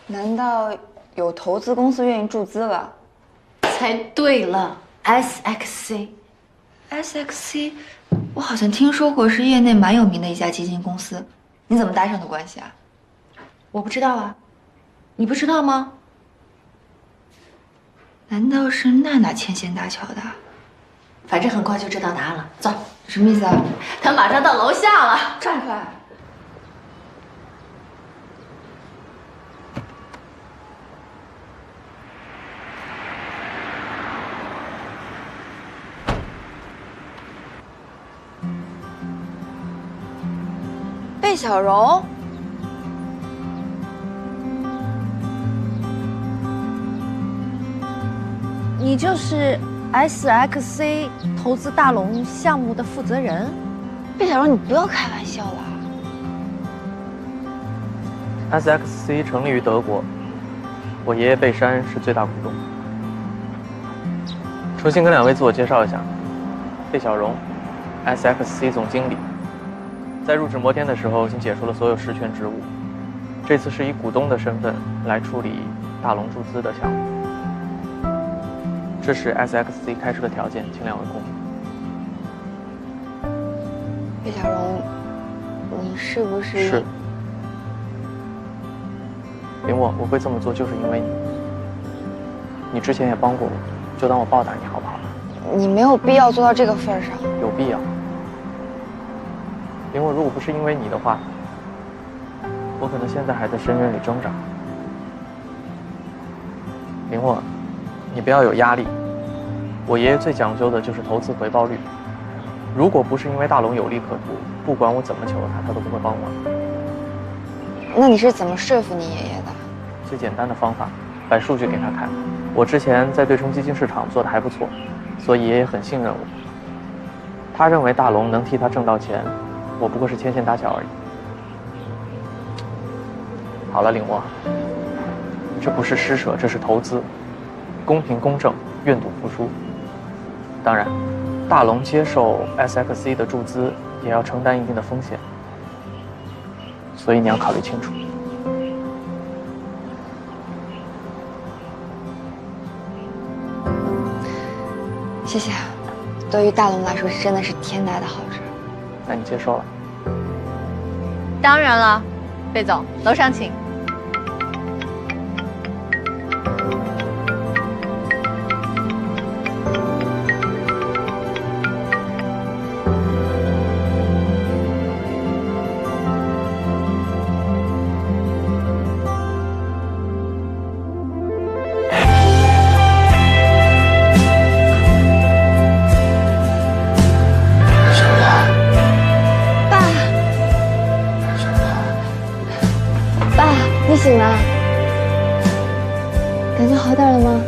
难道有投资公司愿意注资了？猜对了 ，SXC，我好像听说过，是业内蛮有名的一家基金公司。你怎么搭上的关系啊？我不知道啊，你不知道吗？难道是娜娜牵线搭桥的？反正很快就知道答案了。走，什么意思啊？他马上到楼下了。这么快？贝小荣，你就是 SXC 投资大龙项目的负责人？贝小荣，你不要开玩笑了。SXC 成立于德国，我爷爷贝山是最大股东。重新跟两位自我介绍一下，贝小荣 ，SXC 总经理。在入职摩天的时候，已经解除了所有实权职务。这次是以股东的身份来处理大龙注资的项目。这是 SXC 开出的条件，请两位公平。贝小荣，你是不是？是。林沃，我会这么做就是因为你。你之前也帮过我，就当我报答你好不好？你没有必要做到这个份上。有必要。林沃，如果不是因为你的话，我可能现在还在深渊里挣扎。林沃，你不要有压力。我爷爷最讲究的就是投资回报率。如果不是因为大龙有利可图，不管我怎么求他都不会帮我。那你是怎么说服你爷爷的？最简单的方法，摆数据给他看。我之前在对冲基金市场做得还不错，所以爷爷很信任我。他认为大龙能替他挣到钱，我不过是牵线搭桥而已。好了，林沃，这不是施舍，这是投资，公平公正，愿赌服输。当然，大龙接受 SXC 的注资，也要承担一定的风险，所以你要考虑清楚。谢谢，对于大龙来说，真的是天大的好事。那你接受了？当然了，贝总，楼上请。你醒了，感觉好点了吗？